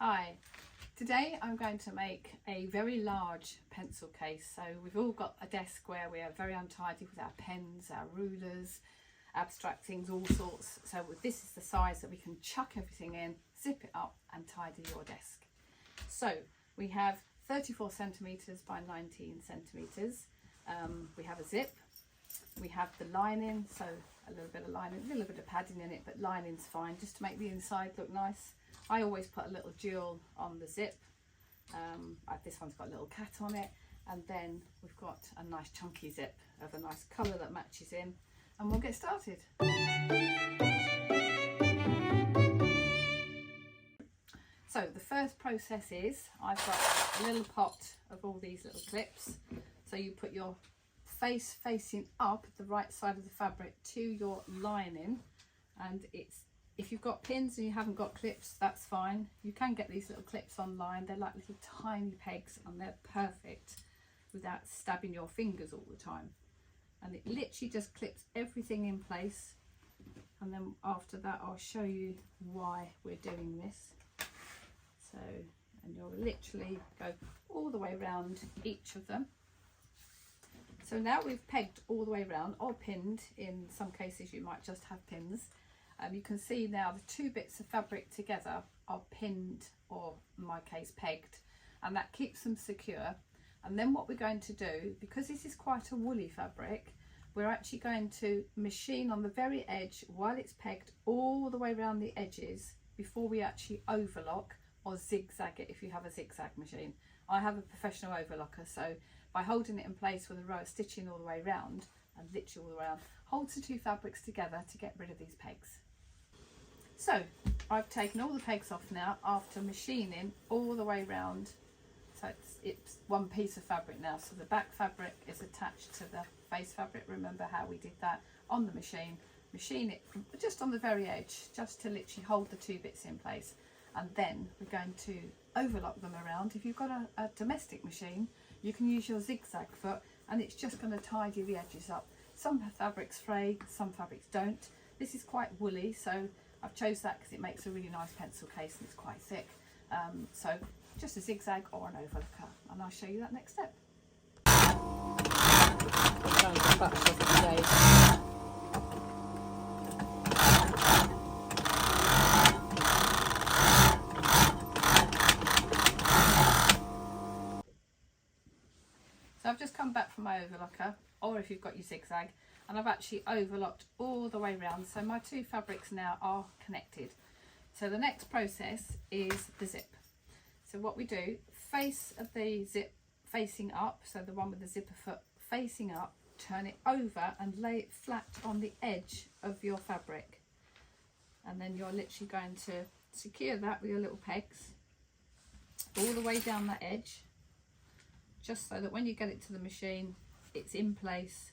Hi, today I'm going to make a very large pencil case. So we've all got a desk where we are very untidy with our pens, our rulers, abstract things, all sorts. So this is the size that we can chuck everything in, zip it up and tidy your desk. So we have 34 centimetres by 19 centimetres. We have a zip, we have the lining, so a little bit of lining, a little bit of padding in it, but lining's fine just to make the inside look nice. I always put a little jewel on the zip. This one's got a little cat on it, and then we've got a nice chunky zip of a nice colour that matches in, and we'll get started. So the first process is I've got a little pot of all these little clips. So you put your face facing up the right side of the fabric to your lining, and if you've got pins and you haven't got clips, that's fine. You can get these little clips online. They're like little tiny pegs and they're perfect without stabbing your fingers all the time. And it literally just clips everything in place. And then after that, I'll show you why we're doing this. So, and you'll literally go all the way around each of them. So now we've pegged all the way around, or pinned. In some cases you might just have pins. You can see now the two bits of fabric together are pinned, or in my case pegged, and that keeps them secure. And then what we're going to do, because this is quite a woolly fabric, we're actually going to machine on the very edge while it's pegged all the way around the edges before we actually overlock or zigzag it if you have a zigzag machine. I have a professional overlocker, so by holding it in place with a row of stitching all the way around, and literally all the way around, holds the two fabrics together to get rid of these pegs. So I've taken all the pegs off now after machining all the way around. So it's one piece of fabric now. So the back fabric is attached to the face fabric. Remember how we did that on the machine. Machine it just on the very edge, just to literally hold the two bits in place. And then we're going to overlock them around. If you've got a domestic machine, you can use your zigzag foot, and it's just going to tidy the edges up. Some fabrics fray, some fabrics don't. This is quite woolly, so I've chose that because it makes a really nice pencil case and it's quite thick. So just a zigzag or an overlocker, and I'll show you that next step. So I've just come back from my overlocker, or if you've got your zigzag, and I've actually overlocked all the way around. So my two fabrics now are connected. So the next process is the zip. So what we do, face of the zip facing up, so the one with the zipper foot facing up, turn it over and lay it flat on the edge of your fabric. And then you're literally going to secure that with your little pegs all the way down that edge, just so that when you get it to the machine, it's in place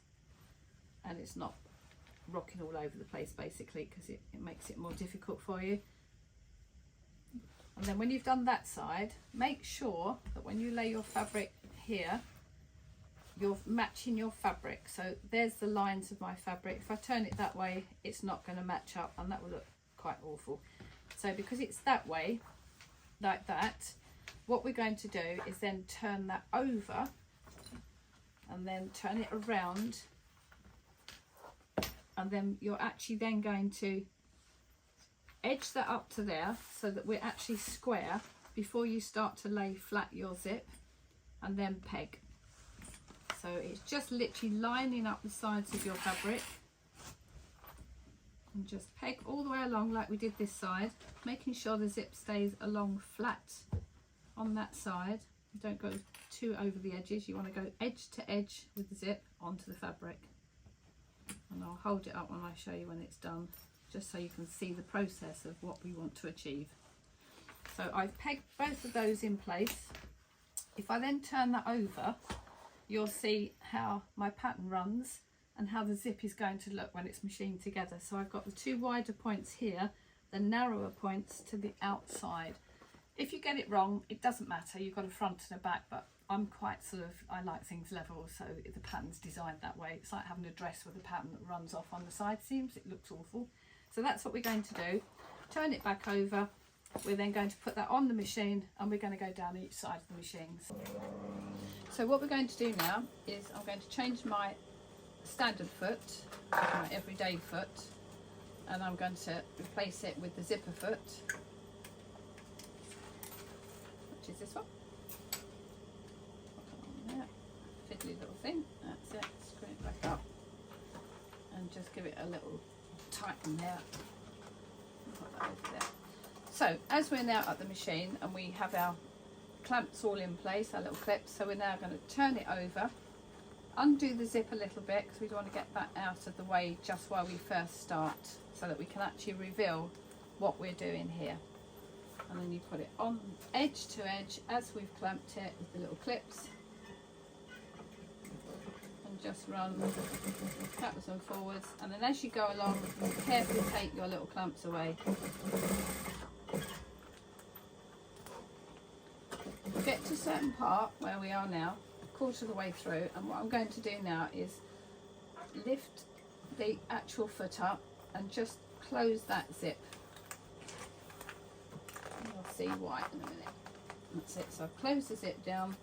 and it's not rocking all over the place, basically, because it makes it more difficult for you. And then when you've done that side, make sure that when you lay your fabric here, you're matching your fabric. So there's the lines of my fabric. If I turn it that way, it's not going to match up, and that will look quite awful. So because it's that way, like that, what we're going to do is then turn that over and then turn it around, and then you're actually then going to edge that up to there so that we're actually square before you start to lay flat your zip, and then peg. So it's just literally lining up the sides of your fabric, and just peg all the way along like we did this side, making sure the zip stays along flat on that side. You don't go too over the edges, you want to go edge to edge with the zip onto the fabric. And I'll hold it up when I show you when it's done, just so you can see the process of what we want to achieve. So I've pegged both of those in place. If I then turn that over, you'll see how my pattern runs and how the zip is going to look when it's machined together. So I've got the two wider points here, the narrower points to the outside. If you get it wrong, it doesn't matter, you've got a front and a back, but I'm quite I like things level, so the pattern's designed that way. It's like having a dress with a pattern that runs off on the side seams, it looks awful. So that's what we're going to do. Turn it back over, We're then going to put that on the machine and we're going to go down each side of the machines. So what we're going to do now is I'm going to change my standard foot, my everyday foot, and I'm going to replace it with the zipper foot, which is this one. Put it on there, fiddly little thing, that's it, screw it back up and just give it a little tighten there. Put that over there. So as we're now at the machine and we have our clamps all in place, our little clips, so we're now going to turn it over, undo the zip a little bit because we don't want to get that out of the way just while we first start, so that we can actually reveal what we're doing here. And then you put it on edge to edge as we've clamped it with the little clips, and just run backwards and forwards, and then as you go along, carefully take your little clamps away. Get to a certain part where we are now, a quarter of the way through, and what I'm going to do now is lift the actual foot up and just close that zip. You'll see why in a minute. That's it, so I've closed the zip down.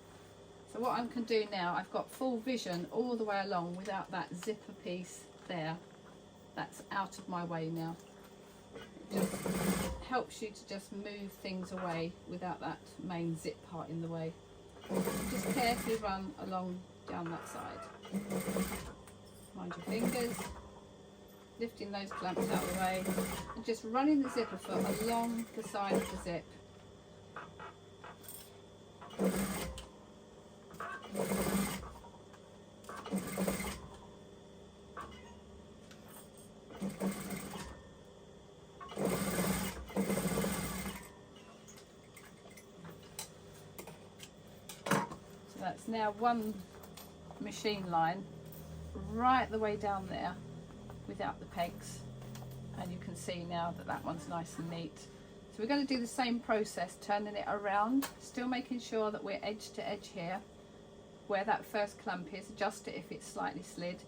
So what I can do now, I've got full vision all the way along without that zipper piece there. That's out of my way now. It just helps you to just move things away without that main zip part in the way. Just carefully run along down that side. Mind your fingers, lifting those clamps out of the way, and just running the zipper foot along the side of the zip. That's now one machine line right the way down there without the pegs, and you can see now that that one's nice and neat. So we're going to do the same process, turning it around, still making sure that we're edge to edge here where that first clamp is, adjust it if it's slightly slid,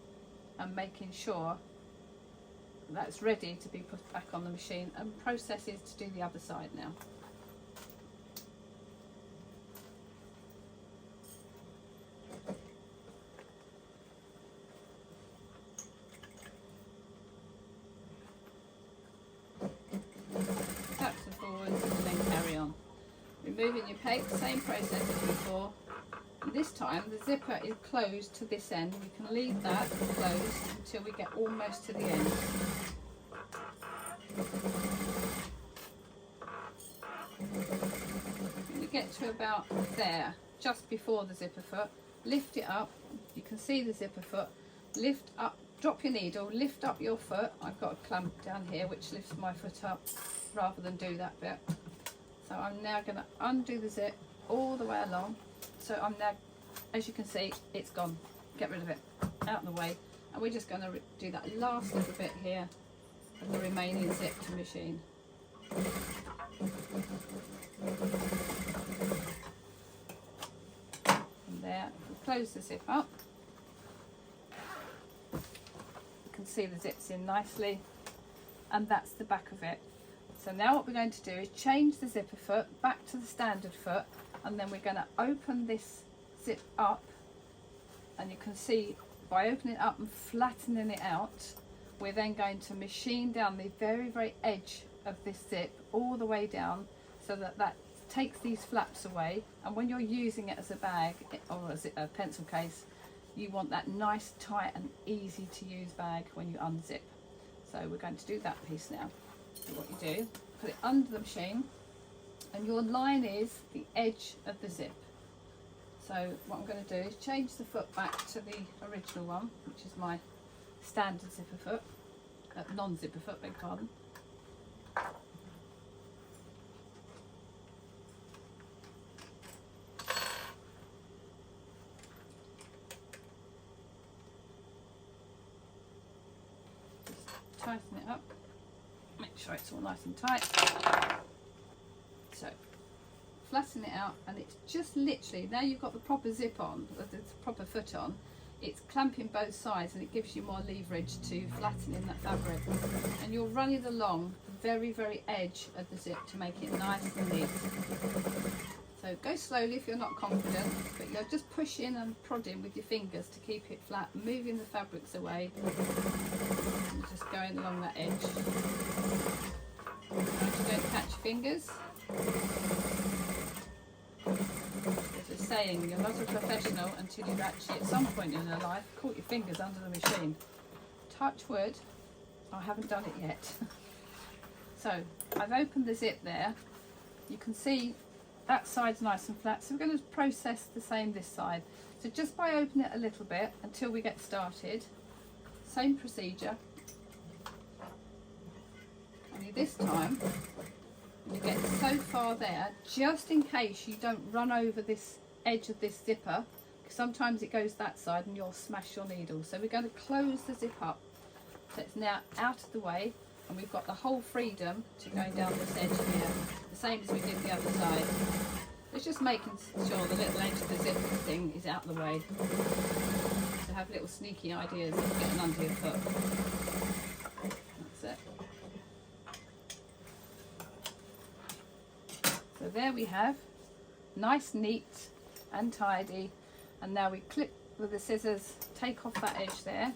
and making sure that's ready to be put back on the machine, and process is to do the other side now. Removing your peg, same process as before. And this time the zipper is closed to this end. We can leave that closed until we get almost to the end. When we get to about there, just before the zipper foot, lift it up. You can see the zipper foot. Lift up, drop your needle, lift up your foot. I've got a clamp down here which lifts my foot up rather than do that bit. So I'm now going to undo the zip all the way along. So I'm now, as you can see, it's gone. Get rid of it, out of the way. And we're just going to do that last little bit here of the remaining zip to machine. And there, we'll close the zip up. You can see the zips in nicely, and that's the back of it. So now what we're going to do is change the zipper foot back to the standard foot, and then we're going to open this zip up, and you can see by opening it up and flattening it out, we're then going to machine down the very edge of this zip all the way down, so that that takes these flaps away. And when you're using it as a bag or as a pencil case, you want that nice tight and easy to use bag when you unzip. So we're going to do that piece now. So what you do, put it under the machine, and your line is the edge of the zip. So what I'm going to do is change the foot back to the original one, which is my standard zipper foot, non-zipper foot, beg pardon. Just tighten it up. Make sure it's all nice and tight. So flatten it out, and it's just literally, now you've got the proper zip on, the proper foot on, it's clamping both sides, and it gives you more leverage to flatten in that fabric. And you're running along very, very edge of the zip to make it nice and neat. So go slowly if you're not confident, but you're just pushing and prodding with your fingers to keep it flat, moving the fabrics away, and just going along that edge. Don't catch your fingers. There's a saying, you're not a professional until you've actually at some point in your life caught your fingers under the machine. Touch wood, I haven't done it yet. So I've opened the zip there. You can see that side's nice and flat, so we're going to process the same this side. So just by opening it a little bit until we get started, same procedure. Only this time you get so far there, just in case you don't run over this edge of this zipper, because sometimes it goes that side and you'll smash your needle. So we're going to close the zip up so it's now out of the way, and we've got the whole freedom to go down this edge here, the same as we did the other side. It's just making sure the little edge of the zip thing is out of the way, to have little sneaky ideas of getting under your foot. That's it. So there we have, nice, neat and tidy. And now we clip with the scissors, take off that edge there.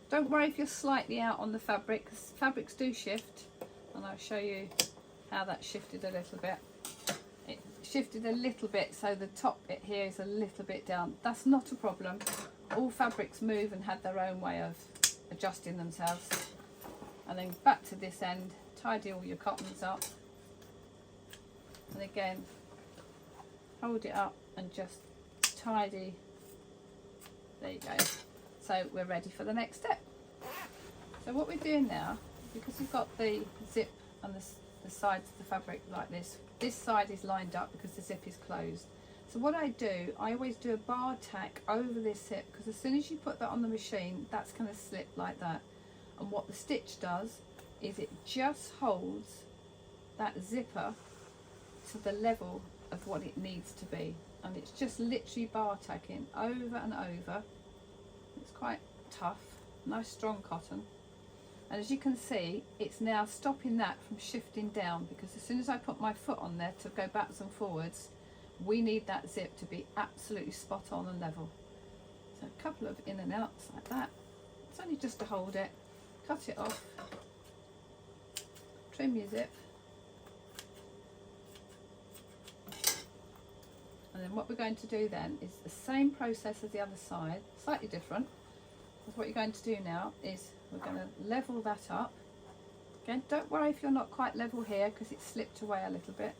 Don't worry if you're slightly out on the fabric, because fabrics do shift, and I'll show you how that shifted a little bit. It shifted a little bit, so the top bit here is a little bit down. That's not a problem. All fabrics move and have their own way of adjusting themselves. And then back to this end, tidy all your cottons up. And again, hold it up and just tidy. There you go. So we're ready for the next step. So what we're doing now, because we've got the zip and the sides of the fabric like this side is lined up because the zip is closed. So what I do, I always do a bar tack over this zip, because as soon as you put that on the machine, that's going to slip like that. And what the stitch does is it just holds that zipper to the level of what it needs to be. And it's just literally bar tacking over and over. It's quite tough, nice strong cotton, and as you can see, it's now stopping that from shifting down, because as soon as I put my foot on there to go backwards and forwards, we need that zip to be absolutely spot on and level. So a couple of in and outs like that. It's only just to hold it. Cut it off, trim your zip, and then what we're going to do then is the same process as the other side, slightly different. Because what you're going to do now is we're going to level that up. Again, don't worry if you're not quite level here, because it slipped away a little bit.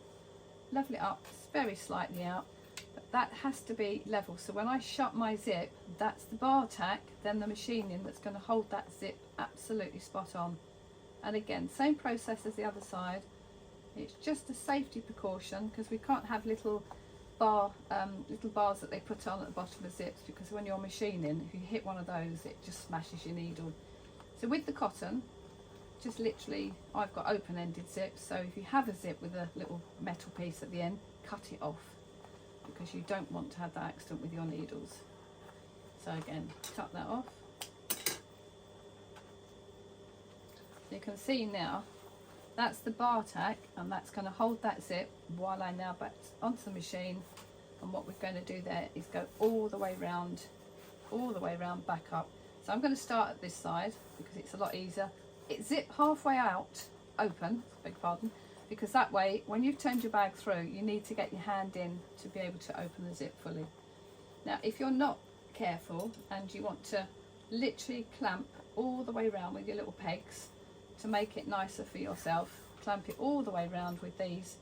Level it up, it's very slightly out, but that has to be level. So when I shut my zip, that's the bar tack, then the machining that's going to hold that zip absolutely spot on. And again, same process as the other side. It's just a safety precaution, because we can't have little bars that they put on at the bottom of zips, because when you're machining, if you hit one of those, it just smashes your needle. So with the cotton, just literally, I've got open-ended zips, so if you have a zip with a little metal piece at the end, cut it off, because you don't want to have that accident with your needles. So again, cut that off. So you can see now, that's the bar tack, and that's going to hold that zip while I now back onto the machine. And what we're going to do there is go all the way round back up. So I'm going to start at this side, because it's a lot easier. It zip halfway out open, beg pardon, because that way when you've turned your bag through, you need to get your hand in to be able to open the zip fully. Now if you're not careful and you want to literally clamp all the way around with your little pegs to make it nicer for yourself, clamp it all the way around with these,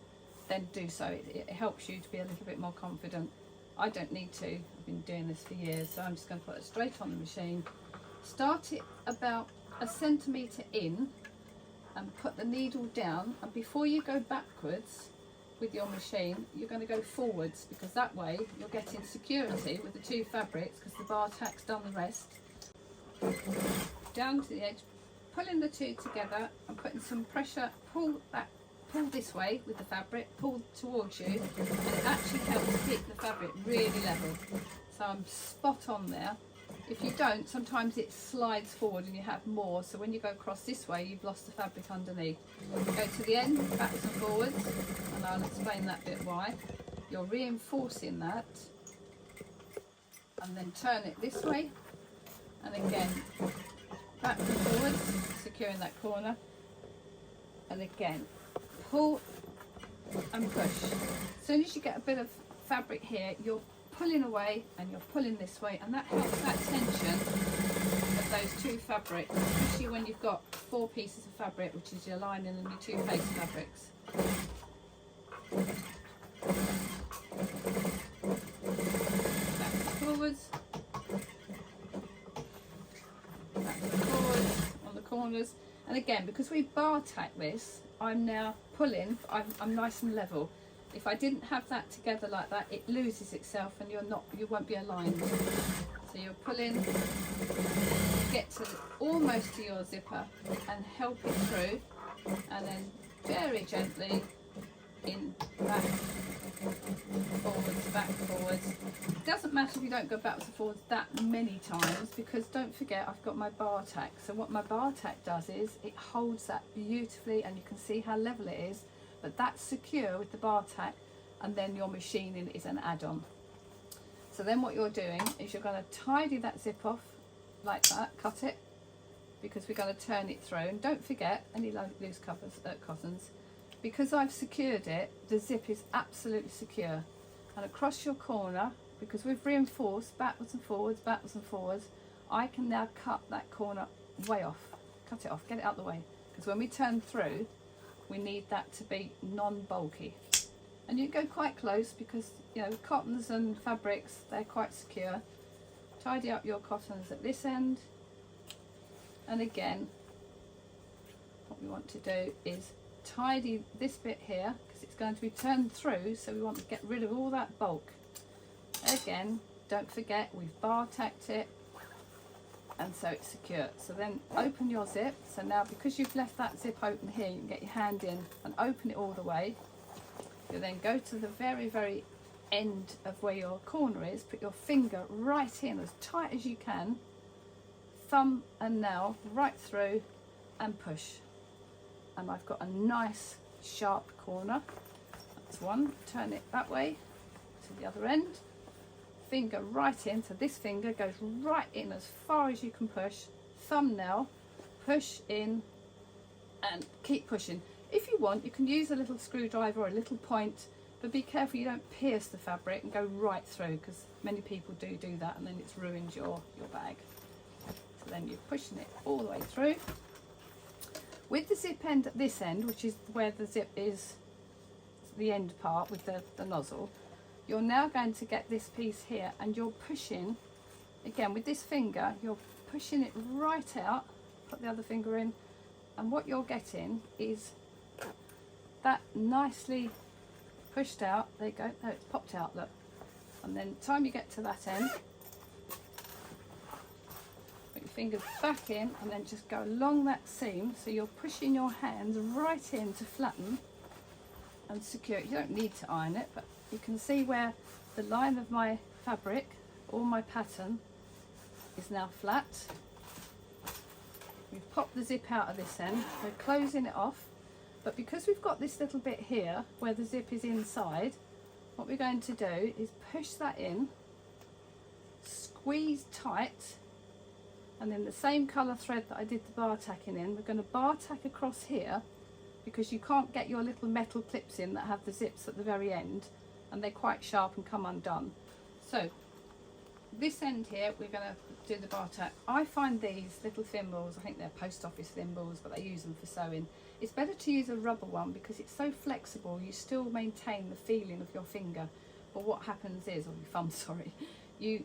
then do so. It helps you to be a little bit more confident. I don't need to, I've been doing this for years, so I'm just going to put it straight on the machine. Start it about a centimetre in and put the needle down, and before you go backwards with your machine, you're going to go forwards, because that way you're getting security with the two fabrics, because the bar tack's done the rest. Down to the edge, pulling the two together and putting some pressure, pull this way with the fabric, pull towards you, and it actually helps keep the fabric really level. So I'm spot on there. If you don't, sometimes it slides forward and you have more, so when you go across this way you've lost the fabric underneath. Go to the end, backwards and forwards, and I'll explain that bit why. You're reinforcing that, and then turn it this way, and again backwards and forwards, securing that corner, and again pull and push. As soon as you get a bit of fabric here, you're pulling away and you're pulling this way, and that helps that tension of those two fabrics, especially when you've got 4 pieces of fabric, which is your lining and your 2 face fabrics. Backwards, forwards, backwards, forwards on the corners, and again, because we bar tack this, I'm now pulling. I'm nice and level. If I didn't have that together like that, it loses itself and you won't be aligned. So you're pulling, get to almost to your zipper and help it through, and then very gently in, back, forwards, back, forwards. It doesn't matter if you don't go backwards and forwards that many times, because don't forget I've got my bar tack. So what my bar tack does is it holds that beautifully, and you can see how level it is. But that's secure with the bar tack, and then your machining is an add-on. So then what you're doing is you're going to tidy that zip off like that, cut it, because we're going to turn it through. And don't forget any loose covers, cottons, because I've secured it, the zip is absolutely secure. And across your corner, because we've reinforced backwards and forwards, I can now cut that corner way off, cut it off, get it out the way, because when we turn through, we need that to be non-bulky. And you go quite close, because you know cottons and fabrics, they're quite secure. Tidy up your cottons at this end, and again what we want to do is tidy this bit here, because it's going to be turned through, so we want to get rid of all that bulk. Again, don't forget we've bar tacked it, and so it's secure. So then open your zip. So now, because you've left that zip open here, you can get your hand in and open it all the way. You then go to the very end of where your corner is, put your finger right in as tight as you can, thumb and nail right through, and push. And I've got a nice sharp corner. That's one. Turn it that way to the other end. Finger right in, so this finger goes right in as far as you can push. Thumbnail, push in and keep pushing. If you want, you can use a little screwdriver or a little point, but be careful you don't pierce the fabric and go right through, because many people do that, and then it's ruined your bag. So then you're pushing it all the way through. With the zip end at this end, which is where the zip is, the end part with the nozzle, you're now going to get this piece here, and you're pushing, again with this finger, you're pushing it right out, put the other finger in, and what you're getting is that nicely pushed out. There you go, no, it's popped out, look. And then time you get to that end, put your fingers back in, and then just go along that seam, so you're pushing your hands right in to flatten and secure it. You don't need to iron it, but you can see where the line of my fabric or my pattern is now flat. We've popped the zip out of this end, we're closing it off, but because we've got this little bit here where the zip is inside, what we're going to do is push that in, squeeze tight, and then the same colour thread that I did the bar tacking in, we're going to bar tack across here, because you can't get your little metal clips in that have the zips at the very end, and they're quite sharp and come undone. So this end here, we're going to do the bar tack. I find these little thimbles, I think they're post office thimbles, but they use them for sewing. It's better to use a rubber one, because it's so flexible, you still maintain the feeling of your finger. But what happens is, or your thumb, sorry, you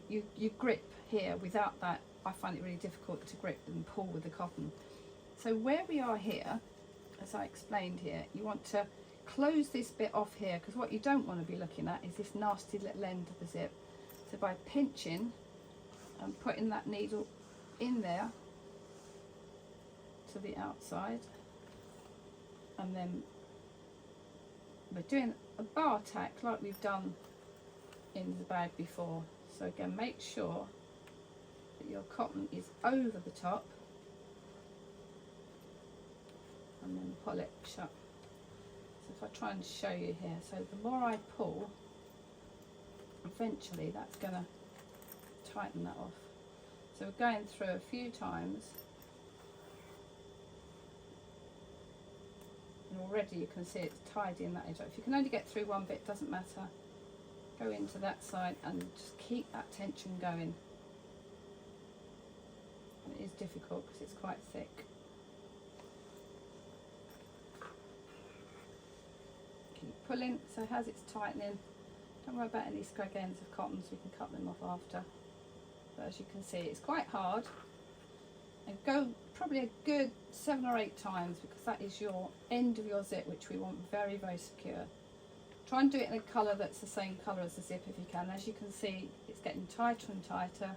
grip here. Without that, I find it really difficult to grip and pull with the cotton. So where we are here, as I explained here, you want to close this bit off here, because what you don't want to be looking at is this nasty little end of the zip. So by pinching and putting that needle in there to the outside, and then we're doing a bar tack like we've done in the bag before. So again, make sure that your cotton is over the top, and then pull it shut. So if I try and show you here, so the more I pull, eventually that's going to tighten that off. So we're going through a few times, and already you can see it's tidying that edge up. If you can only get through one bit, doesn't matter. Go into that side and just keep that tension going. And it is difficult because it's quite thick. Keep pulling, so as it's tightening, don't worry about any scrag ends of cotton, so we can cut them off after. But as you can see, it's quite hard. And go probably a good 7 or 8 times, because that is your end of your zip, which we want very, very secure. Try and do it in a colour that's the same colour as the zip if you can. As you can see, it's getting tighter and tighter.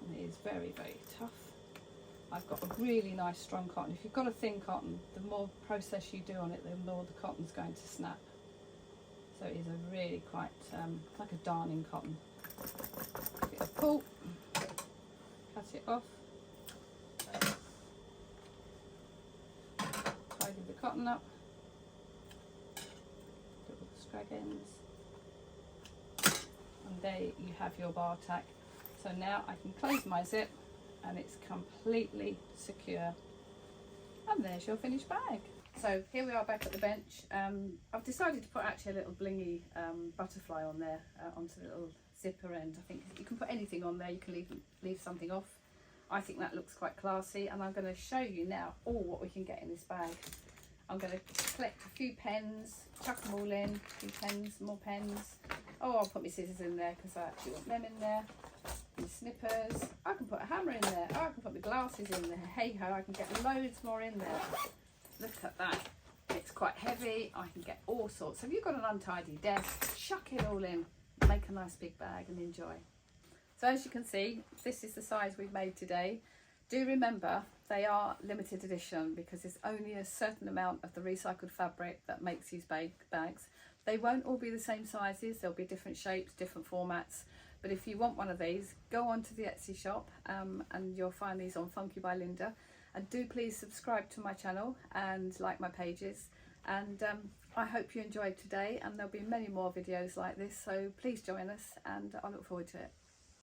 And it is very, very tough. I've got a really nice strong cotton. If you've got a thin cotton, the more process you do on it, the more the cotton's going to snap. So it is a really quite, like a darning cotton. Give it a pull, cut it off, tidy the cotton up, little scrag ends, and there you have your bar tack. So now I can close my zip and it's completely secure, and there's your finished bag. So here we are back at the bench. I've decided to put actually a little blingy butterfly on there, onto the little zipper end. I think you can put anything on there, you can leave something off. I think that looks quite classy, and I'm going to show you now all what we can get in this bag. I'm going to collect a few pens, chuck them all in, a few pens, more pens. Oh, I'll put my scissors in there because I actually want them in there. My snippers. I can put a hammer in there. Oh, I can put my glasses in there. Hey ho, I can get loads more in there. Look at that. It's quite heavy. I can get all sorts. Have you got an untidy desk? Chuck it all in. Make a nice big bag and enjoy. So as you can see, this is the size we've made today. Do remember, they are limited edition because there's only a certain amount of the recycled fabric that makes these bags. They won't all be the same sizes. There'll be different shapes, different formats. But if you want one of these, go onto the Etsy shop and you'll find these on Funky by Linda. And do please subscribe to my channel and like my pages. And I hope you enjoyed today, and there'll be many more videos like this. So please join us, and I look forward to it.